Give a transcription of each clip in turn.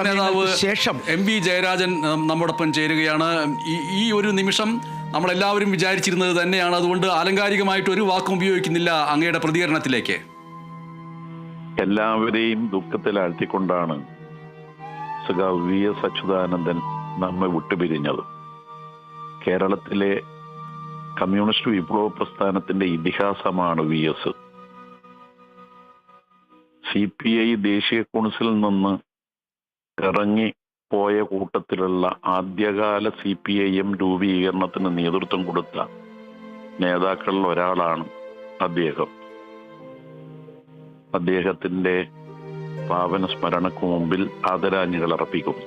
നേതാവ് ശേഷം എം.വി. ജയരാജൻ നമ്മോടൊപ്പം ചേരുകയാണ്. ഈ ഒരു നിമിഷം നമ്മളെല്ലാവരും വിചാരിച്ചിരുന്നത് തന്നെയാണ്. അതുകൊണ്ട് ആലങ്കാരികമായിട്ട് ഒരു വാക്കും ഉപയോഗിക്കുന്നില്ല അങ്ങയുടെ പ്രതികരണത്തിലേക്ക്. എല്ലാവരെയും ദുഃഖത്തിലാഴ്ത്തിക്കൊണ്ടാണ് സഖാവ് വി.എസ്. അച്യുതാനന്ദൻ നമ്മെ വിട്ടുപിരിഞ്ഞത്. കേരളത്തിലെ കമ്മ്യൂണിസ്റ്റ് വിപ്ലവ പ്രസ്ഥാനത്തിന്റെ ഇതിഹാസമാണ് വി.എസ്. CPI ദേശീയ കൗൺസിലിൽ നിന്ന് ഇറങ്ങി പോയ കൂട്ടത്തിലുള്ള ആദ്യകാല CPIM രൂപീകരണത്തിന് നേതൃത്വം കൊടുത്ത നേതാക്കളിൽ ഒരാളാണ് അദ്ദേഹം. അദ്ദേഹത്തിന്റെ പാവന സ്മരണക്ക് മുമ്പിൽ ആദരാഞ്ജലികൾ അർപ്പിക്കും.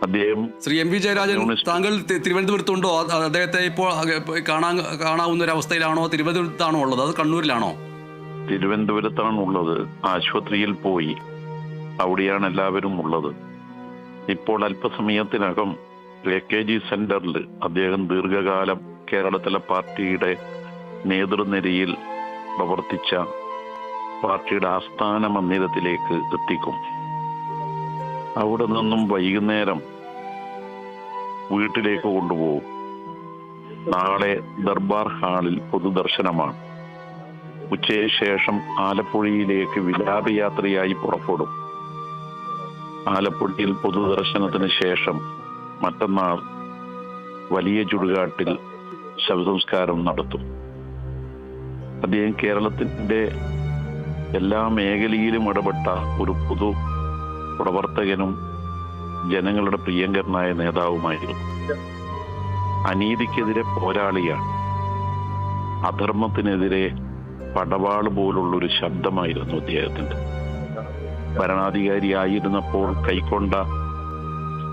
അദ്ദേഹം ശ്രീ എം.വി. ജയരാജൻ, താങ്കൾ തിരുവനന്തപുരത്തുണ്ടോ? അദ്ദേഹത്തെ ഇപ്പോൾ കാണാവുന്ന ഒരു അവസ്ഥയിലാണോ? തിരുവനന്തപുരത്താണോ ഉള്ളത്? അത് കണ്ണൂരിലാണോ? തിരുവനന്തപുരത്താണ് ഉള്ളത്. ആശുപത്രിയിൽ പോയി. അവിടെയാണ് എല്ലാവരും ഉള്ളത്. ഇപ്പോൾ അല്പസമയത്തിനകം AKG സെന്ററിൽ അദ്ദേഹം ദീർഘകാലം കേരളത്തിലെ പാർട്ടിയുടെ നേതൃനിരയിൽ പ്രവർത്തിച്ച പാർട്ടിയുടെ ആസ്ഥാന മന്ദിരത്തിലേക്ക് എത്തിക്കും. അവിടെ നിന്നും വൈകുന്നേരം വീട്ടിലേക്ക് കൊണ്ടുപോകും. നാളെ ദർബാർ ഹാളിൽ പൊതുദർശനമാണ്. ഉച്ചയ്ക്ക് ശേഷം ആലപ്പുഴയിലേക്ക് വിലാപയാത്രയായി പുറപ്പെടും. ആലപ്പുഴയിൽ പൊതുദർശനത്തിന് ശേഷം മറ്റന്നാൾ വലിയ ചുടുകാട്ടിൽ ശവസംസ്കാരം നടത്തും. അദ്ദേഹം കേരളത്തിന്റെ എല്ലാ മേഖലയിലും ഇടപെട്ട ഒരു പൊതു പ്രവർത്തകനും ജനങ്ങളുടെ പ്രിയങ്കരനായ നേതാവുമായിരുന്നു. അനീതിക്കെതിരെ പോരാളിയാണ്. അധർമ്മത്തിനെതിരെ പടവാള് പോലുള്ളൊരു ശബ്ദമായിരുന്നു അദ്ദേഹത്തിന്റെ. ഭരണാധികാരിയായിരുന്നപ്പോൾ കൈക്കൊണ്ട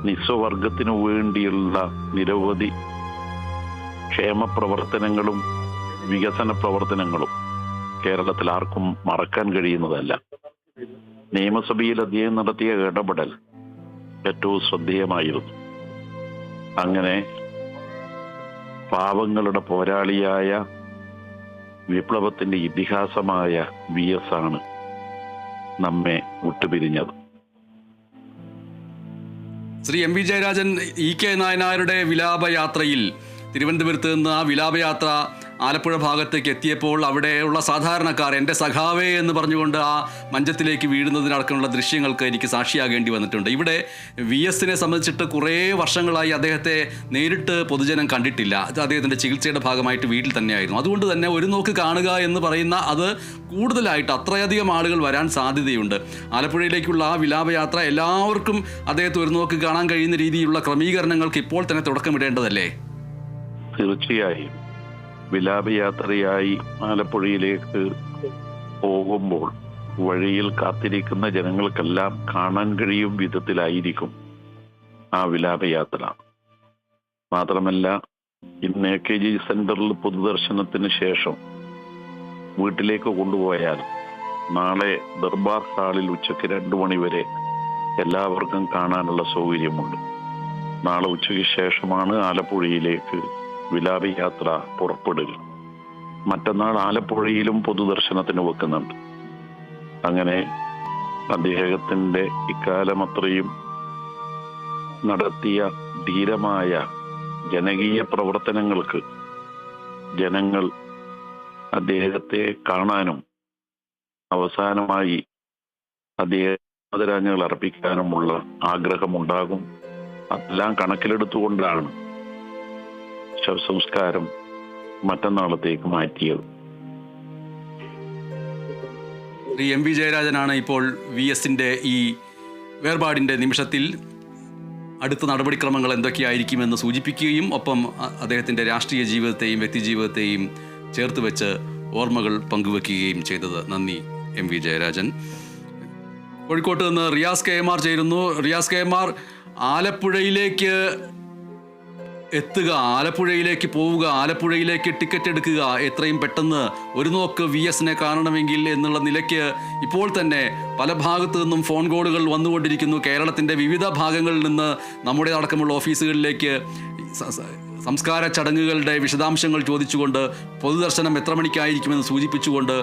നിസ്വവർഗത്തിനു വേണ്ടിയുള്ള നിരവധി ക്ഷേമ പ്രവർത്തനങ്ങളും വികസന പ്രവർത്തനങ്ങളും കേരളത്തിൽ ആർക്കും മറക്കാൻ കഴിയുന്നതല്ല. നിയമസഭയിൽ അദ്ദേഹം നടത്തിയ ഇടപെടൽ ഏറ്റവും ശ്രദ്ധേയമായിരുന്നു. അങ്ങനെ പാവങ്ങളുടെ പോരാളിയായ വിപ്ലവത്തിന്റെ ഇതിഹാസമായ വി.എസ്. ആണ് നമ്മെ വിട്ടുപിരിഞ്ഞത്. ശ്രീ എം.വി. ജയരാജൻ, E.K. നായനാരുടെ വിലാപയാത്രയിൽ തിരുവനന്തപുരത്ത് നിന്ന് ആ വിലാപയാത്ര ആലപ്പുഴ ഭാഗത്തേക്ക് എത്തിയപ്പോൾ അവിടെയുള്ള സാധാരണക്കാർ എൻ്റെ സഖാവേ എന്ന് പറഞ്ഞുകൊണ്ട് ആ മഞ്ചത്തിലേക്ക് വീഴുന്നതിനടക്കമുള്ള ദൃശ്യങ്ങൾക്ക് എനിക്ക് സാക്ഷിയാകേണ്ടി വന്നിട്ടുണ്ട്. ഇവിടെ വി.എസിനെ സംബന്ധിച്ചിട്ട് കുറേ വർഷങ്ങളായി അദ്ദേഹത്തെ നേരിട്ട് പൊതുജനം കണ്ടിട്ടില്ല. അത് അദ്ദേഹത്തിൻ്റെ ചികിത്സയുടെ ഭാഗമായിട്ട് വീട്ടിൽ തന്നെയായിരുന്നു. അതുകൊണ്ട് തന്നെ ഒരു നോക്ക് കാണുക എന്ന് പറയുന്ന അത് കൂടുതലായിട്ട് അത്രയധികം ആളുകൾ വരാൻ സാധ്യതയുണ്ട്. ആലപ്പുഴയിലേക്കുള്ള ആ വിലാപയാത്ര എല്ലാവർക്കും അദ്ദേഹത്തെ ഒരു നോക്ക് കാണാൻ കഴിയുന്ന രീതിയിലുള്ള ക്രമീകരണങ്ങൾക്ക് ഇപ്പോൾ തന്നെ തുടക്കമിടേണ്ടതല്ലേ? തീർച്ചയായും വിലാപയാത്രയായി ആലപ്പുഴയിലേക്ക് പോകുമ്പോൾ വഴിയിൽ കാത്തിരിക്കുന്ന ജനങ്ങൾക്കെല്ലാം കാണാൻ കഴിയും വിധത്തിലായിരിക്കും ആ വിലാപയാത്ര. മാത്രമല്ല, ഇന്ന് AKG സെന്ററിൽ പൊതുദർശനത്തിന് ശേഷം വീട്ടിലേക്ക് കൊണ്ടുപോയാൽ നാളെ ദർബാർ ഹാളിൽ ഉച്ചയ്ക്ക് 2 മണി വരെ എല്ലാവർക്കും കാണാനുള്ള സൗകര്യമുണ്ട്. നാളെ ഉച്ചയ്ക്ക് ശേഷമാണ് ആലപ്പുഴയിലേക്ക് വിലാപയാത്ര പുറപ്പെടുക. മറ്റന്നാൾ ആലപ്പുഴയിലും പൊതുദർശനത്തിന് വെക്കുന്നുണ്ട്. അങ്ങനെ അദ്ദേഹത്തിന്റെ ഇക്കാലം അത്രയും നടത്തിയ ധീരമായ ജനകീയ പ്രവർത്തനങ്ങൾക്ക് ജനങ്ങൾ അദ്ദേഹത്തെ കാണാനും അവസാനമായി അദ്ദേഹം ആദരാഞ്ജലികൾ അർപ്പിക്കാനുമുള്ള ആഗ്രഹമുണ്ടാകും. അതെല്ലാം കണക്കിലെടുത്തുകൊണ്ടാണ് ശവസംസ്കാരം മറ്റന്നാളത്തേക്ക് മാറ്റിയത്. ശ്രീ എം.വി. ജയരാജനാണ് ഇപ്പോൾ വി.എസിൻ്റെ ഈ വേർപാടിൻ്റെ നിമിഷത്തിൽ അടുത്ത നടപടിക്രമങ്ങൾ എന്തൊക്കെയായിരിക്കുമെന്ന് സൂചിപ്പിക്കുകയും ഒപ്പം അദ്ദേഹത്തിൻ്റെ രാഷ്ട്രീയ ജീവിതത്തെയും വ്യക്തിജീവിതത്തെയും ചേർത്ത് വെച്ച് ഓർമ്മകൾ പങ്കുവെക്കുകയും ചെയ്തത്. നന്ദി എം.വി. ജയരാജൻ. കോഴിക്കോട്ട് നിന്ന് റിയാസ് KM ചേരുന്നു. റിയാസ് KM, ആലപ്പുഴയിലേക്ക് എത്തുക, ആലപ്പുഴയിലേക്ക് പോവുക, ആലപ്പുഴയിലേക്ക് ടിക്കറ്റ് എടുക്കുക, എത്രയും പെട്ടെന്ന് ഒരു നോക്ക് വി.എസിനെ കാണണമെങ്കിൽ എന്നുള്ള നിലയ്ക്ക് ഇപ്പോൾ തന്നെ പല ഭാഗത്തു നിന്നും ഫോൺ കോളുകൾ വന്നുകൊണ്ടിരിക്കുന്നു. കേരളത്തിൻ്റെ വിവിധ ഭാഗങ്ങളിൽ നിന്ന് നമ്മുടെ അടക്കമുള്ള ഓഫീസുകളിലേക്ക് സംസ്കാര ചടങ്ങുകളുടെ വിശദാംശങ്ങൾ ചോദിച്ചുകൊണ്ട്, പൊതുദർശനം എത്ര മണിക്കായിരിക്കുമെന്ന് സൂചിപ്പിച്ചുകൊണ്ട്